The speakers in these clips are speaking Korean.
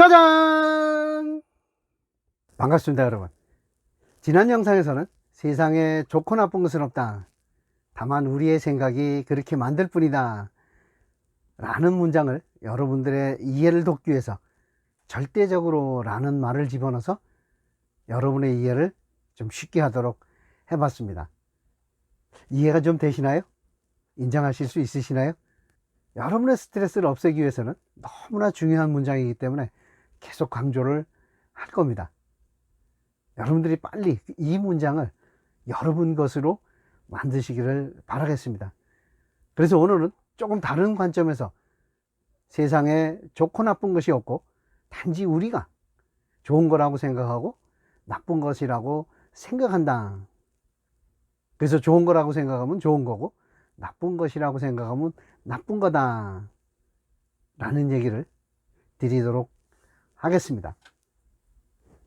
짜잔! 반갑습니다, 여러분. 지난 영상에서는 세상에 좋고 나쁜 것은 없다. 다만 우리의 생각이 그렇게 만들 뿐이다. 라는 문장을 여러분들의 이해를 돕기 위해서 절대적으로 라는 말을 집어넣어서 여러분의 이해를 좀 쉽게 하도록 해봤습니다. 이해가 좀 되시나요? 인정하실 수 있으시나요? 여러분의 스트레스를 없애기 위해서는 너무나 중요한 문장이기 때문에 계속 강조를 할 겁니다. 여러분들이 빨리 이 문장을 여러분 것으로 만드시기를 바라겠습니다. 그래서 오늘은 조금 다른 관점에서 세상에 좋고 나쁜 것이 없고 단지 우리가 좋은 거라고 생각하고 나쁜 것이라고 생각한다. 그래서 좋은 거라고 생각하면 좋은 거고 나쁜 것이라고 생각하면 나쁜 거다 라는 얘기를 드리도록 하겠습니다.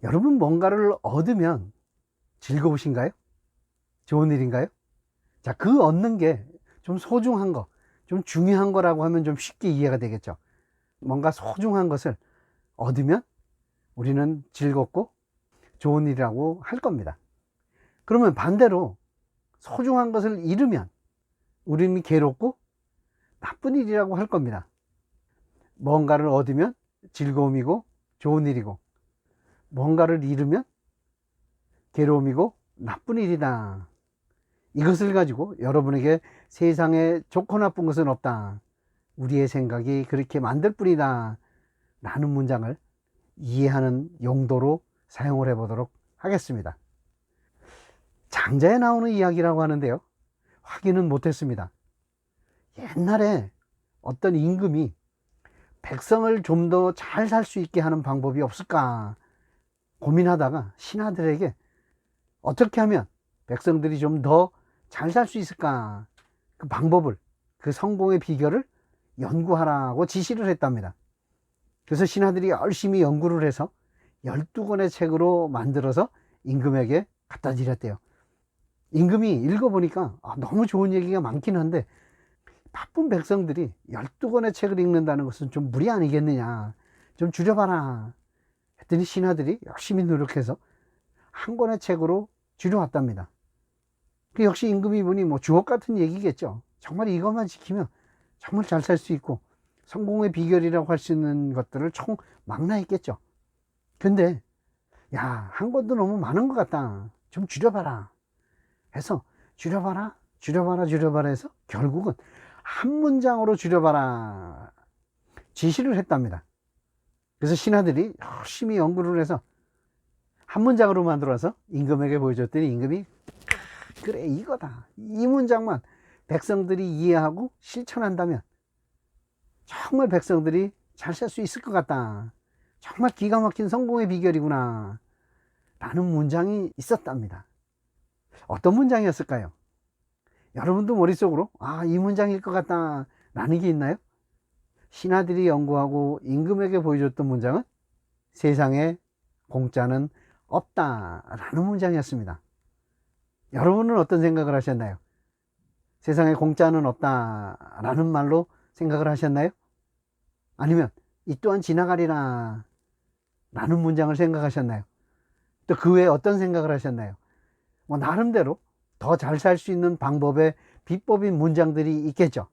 여러분, 뭔가를 얻으면 즐거우신가요? 좋은 일인가요? 자, 그 얻는 게 좀 소중한 거, 좀 중요한 거라고 하면 좀 쉽게 이해가 되겠죠. 뭔가 소중한 것을 얻으면 우리는 즐겁고 좋은 일이라고 할 겁니다. 그러면 반대로 소중한 것을 잃으면 우리는 괴롭고 나쁜 일이라고 할 겁니다. 뭔가를 얻으면 즐거움이고 좋은 일이고, 뭔가를 잃으면 괴로움이고 나쁜 일이다. 이것을 가지고 여러분에게 세상에 좋고 나쁜 것은 없다. 우리의 생각이 그렇게 만들 뿐이다. 라는 문장을 이해하는 용도로 사용을 해보도록 하겠습니다. 장자에 나오는 이야기라고 하는데요. 확인은 못했습니다. 옛날에 어떤 임금이 백성을 좀 더 잘 살 수 있게 하는 방법이 없을까 고민하다가 신하들에게 어떻게 하면 백성들이 좀 더 잘 살 수 있을까, 그 방법을, 그 성공의 비결을 연구하라고 지시를 했답니다. 그래서 신하들이 열심히 연구를 해서 12권의 책으로 만들어서 임금에게 갖다 드렸대요. 임금이 읽어보니까 너무 좋은 얘기가 많긴 한데 바쁜 백성들이 12권의 책을 읽는다는 것은 좀 무리 아니겠느냐, 좀 줄여봐라 했더니 신하들이 열심히 노력해서 한 권의 책으로 줄여왔답니다. 그 역시 임금이 보니 뭐 주옥 같은 얘기겠죠. 정말 이것만 지키면 정말 잘 살 수 있고 성공의 비결이라고 할 수 있는 것들을 총 망라했겠죠. 근데 야, 한 권도 너무 많은 것 같다, 좀 줄여봐라 해서 줄여봐라 해서 결국은 한 문장으로 줄여봐라 지시를 했답니다. 그래서 신하들이 열심히 연구를 해서 한 문장으로 만들어서 임금에게 보여줬더니 임금이 그래, 이거다, 이 문장만 백성들이 이해하고 실천한다면 정말 백성들이 잘 살 수 있을 것 같다, 정말 기가 막힌 성공의 비결이구나 라는 문장이 있었답니다. 어떤 문장이었을까요? 여러분도 머릿속으로 이 문장일 것 같다 라는 게 있나요? 신하들이 연구하고 임금에게 보여줬던 문장은 세상에 공짜는 없다 라는 문장이었습니다. 여러분은 어떤 생각을 하셨나요? 세상에 공짜는 없다 라는 말로 생각을 하셨나요? 아니면 이 또한 지나가리라 라는 문장을 생각하셨나요? 또 그 외에 어떤 생각을 하셨나요? 뭐 나름대로 더 잘 살 수 있는 방법의 비법인 문장들이 있겠죠.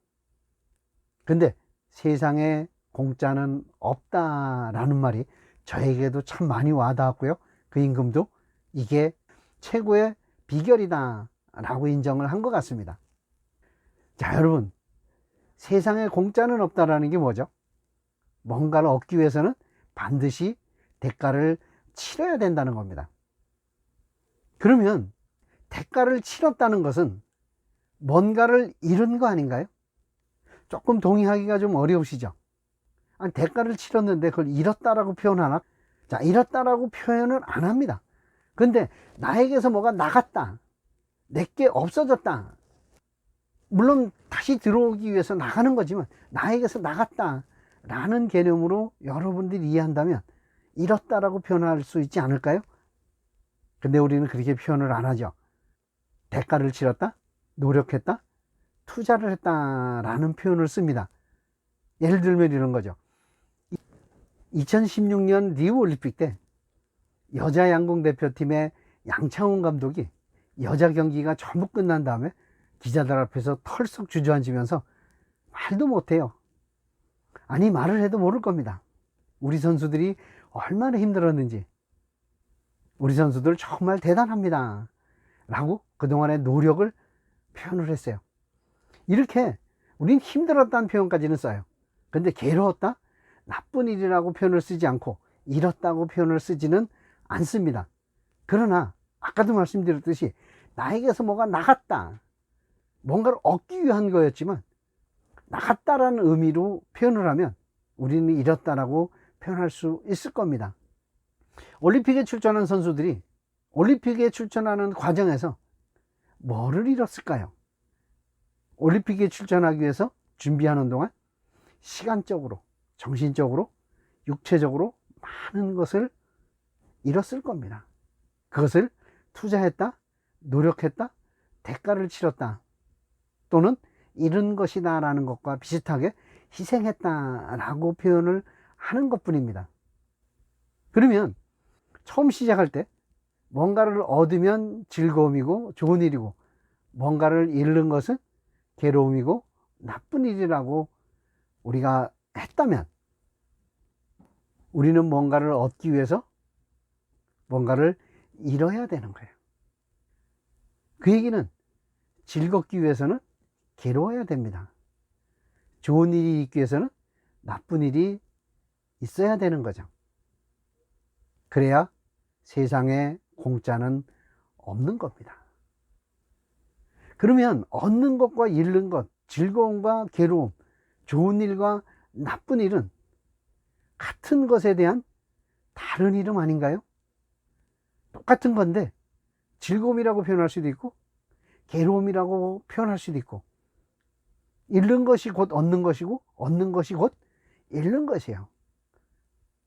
근데 세상에 공짜는 없다라는 말이 저에게도 참 많이 와닿았고요. 그 임금도 이게 최고의 비결이다 라고 인정을 한 것 같습니다. 자, 여러분, 세상에 공짜는 없다라는 게 뭐죠? 뭔가를 얻기 위해서는 반드시 대가를 치러야 된다는 겁니다. 그러면 대가를 치렀다는 것은 뭔가를 잃은 거 아닌가요? 조금 동의하기가 좀 어려우시죠? 아니, 대가를 치렀는데 그걸 잃었다라고 표현하나? 자, 잃었다라고 표현을 안 합니다. 근데 나에게서 뭐가 나갔다, 내게 없어졌다, 물론 다시 들어오기 위해서 나가는 거지만 나에게서 나갔다 라는 개념으로 여러분들이 이해한다면 잃었다라고 표현할 수 있지 않을까요? 근데 우리는 그렇게 표현을 안 하죠. 대가를 치렀다, 노력했다, 투자를 했다 라는 표현을 씁니다. 예를 들면 이런 거죠. 2016년 리우 올림픽 때 여자 양궁 대표팀의 양창훈 감독이 여자 경기가 전부 끝난 다음에 기자들 앞에서 털썩 주저앉으면서 말도 못해요. 아니, 말을 해도 모를 겁니다. 우리 선수들이 얼마나 힘들었는지, 우리 선수들 정말 대단합니다 라고 그동안의 노력을 표현을 했어요. 이렇게 우린 힘들었다는 표현까지는 써요. 근데 괴로웠다, 나쁜 일이라고 표현을 쓰지 않고 잃었다고 표현을 쓰지는 않습니다. 그러나 아까도 말씀드렸듯이 나에게서 뭐가 나갔다, 뭔가를 얻기 위한 거였지만 나갔다라는 의미로 표현을 하면 우리는 잃었다라고 표현할 수 있을 겁니다. 올림픽에 출전한 선수들이 올림픽에 출전하는 과정에서 뭐를 잃었을까요? 올림픽에 출전하기 위해서 준비하는 동안 시간적으로, 정신적으로, 육체적으로 많은 것을 잃었을 겁니다. 그것을 투자했다, 노력했다, 대가를 치렀다, 또는 잃은 것이다 라는 것과 비슷하게 희생했다 라고 표현을 하는 것 뿐입니다. 그러면 처음 시작할 때 뭔가를 얻으면 즐거움이고 좋은 일이고, 뭔가를 잃는 것은 괴로움이고 나쁜 일이라고 우리가 했다면, 우리는 뭔가를 얻기 위해서 뭔가를 잃어야 되는 거예요. 그 얘기는 즐겁기 위해서는 괴로워야 됩니다. 좋은 일이 있기 위해서는 나쁜 일이 있어야 되는 거죠. 그래야 세상에 공짜는 없는 겁니다. 그러면 얻는 것과 잃는 것, 즐거움과 괴로움, 좋은 일과 나쁜 일은 같은 것에 대한 다른 이름 아닌가요? 똑같은 건데 즐거움이라고 표현할 수도 있고 괴로움이라고 표현할 수도 있고, 잃는 것이 곧 얻는 것이고 얻는 것이 곧 잃는 것이에요.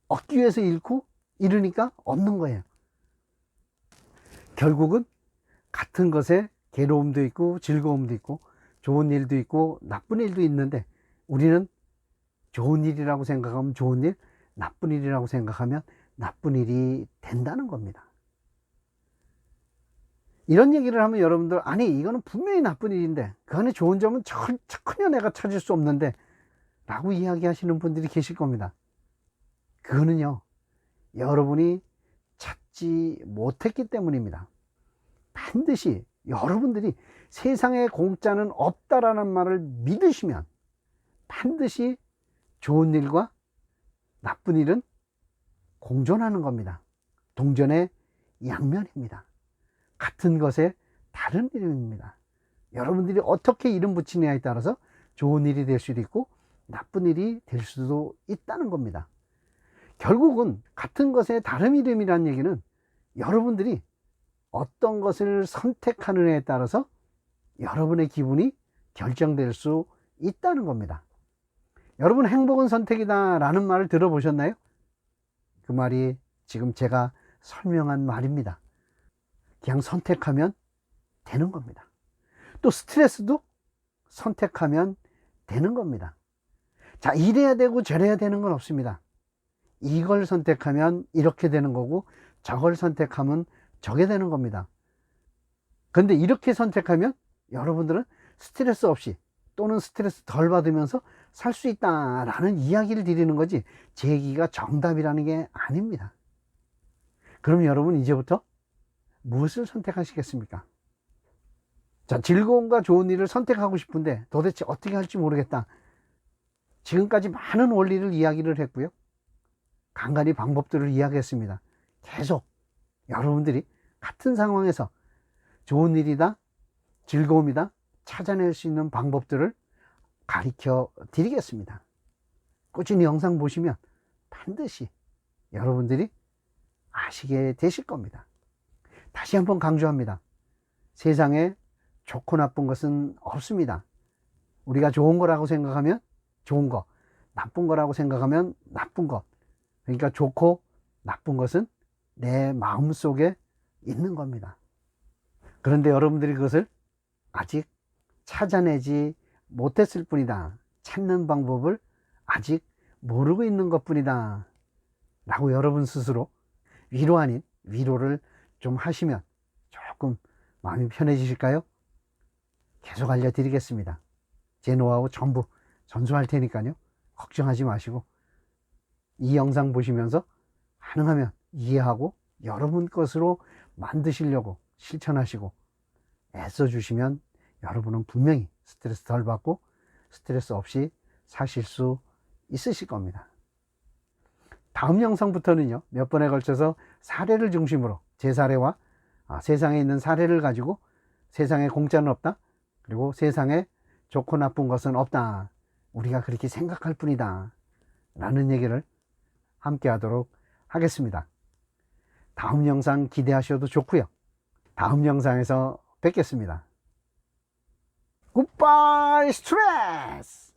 얻기 위해서 잃고 잃으니까 얻는 거예요. 결국은 같은 것에 괴로움도 있고 즐거움도 있고 좋은 일도 있고 나쁜 일도 있는데, 우리는 좋은 일이라고 생각하면 좋은 일, 나쁜 일이라고 생각하면 나쁜 일이 된다는 겁니다. 이런 얘기를 하면 여러분들, 아니 이거는 분명히 나쁜 일인데 그 안에 좋은 점은 전혀 내가 찾을 수 없는데 라고 이야기하시는 분들이 계실 겁니다. 그거는요, 여러분이 찾지 못했기 때문입니다. 반드시 여러분들이 세상에 공짜는 없다라는 말을 믿으시면 반드시 좋은 일과 나쁜 일은 공존하는 겁니다. 동전의 양면입니다. 같은 것에 다른 이름입니다. 여러분들이 어떻게 이름 붙이느냐에 따라서 좋은 일이 될 수도 있고 나쁜 일이 될 수도 있다는 겁니다. 결국은 같은 것에 다른 이름이라는 얘기는 여러분들이 어떤 것을 선택하느냐에 따라서 여러분의 기분이 결정될 수 있다는 겁니다. 여러분, 행복은 선택이다 라는 말을 들어보셨나요? 그 말이 지금 제가 설명한 말입니다. 그냥 선택하면 되는 겁니다. 또 스트레스도 선택하면 되는 겁니다. 자, 이래야 되고 저래야 되는 건 없습니다. 이걸 선택하면 이렇게 되는 거고 저걸 선택하면 저게 되는 겁니다. 그런데 이렇게 선택하면 여러분들은 스트레스 없이 또는 스트레스 덜 받으면서 살 수 있다라는 이야기를 드리는 거지, 제 얘기가 정답이라는 게 아닙니다. 그럼 여러분, 이제부터 무엇을 선택하시겠습니까? 자, 즐거움과 좋은 일을 선택하고 싶은데 도대체 어떻게 할지 모르겠다. 지금까지 많은 원리를 이야기를 했고요, 간간히 방법들을 이야기했습니다. 계속 여러분들이 같은 상황에서 좋은 일이다, 즐거움이다 찾아낼 수 있는 방법들을 가르쳐 드리겠습니다. 꾸준히 영상 보시면 반드시 여러분들이 아시게 되실 겁니다. 다시 한번 강조합니다. 세상에 좋고 나쁜 것은 없습니다. 우리가 좋은 거라고 생각하면 좋은 거, 나쁜 거라고 생각하면 나쁜 것. 그러니까 좋고 나쁜 것은 내 마음속에 있는 겁니다. 그런데 여러분들이 그것을 아직 찾아내지 못했을 뿐이다. 찾는 방법을 아직 모르고 있는 것 뿐이다 라고 여러분 스스로 위로 아닌 위로를 좀 하시면 조금 마음이 편해지실까요? 계속 알려드리겠습니다. 제 노하우 전부 전수할 테니까요. 걱정하지 마시고 이 영상 보시면서 가능하면 이해하고 여러분 것으로 만드시려고 실천하시고 애써주시면 여러분은 분명히 스트레스 덜 받고 스트레스 없이 사실 수 있으실 겁니다. 다음 영상부터는요, 몇 번에 걸쳐서 사례를 중심으로 제 사례와 세상에 있는 사례를 가지고 세상에 공짜는 없다, 그리고 세상에 좋고 나쁜 것은 없다, 우리가 그렇게 생각할 뿐이다 라는 얘기를 함께 하도록 하겠습니다. 다음 영상 기대하셔도 좋고요. 다음 영상에서 뵙겠습니다. 굿바이 스트레스!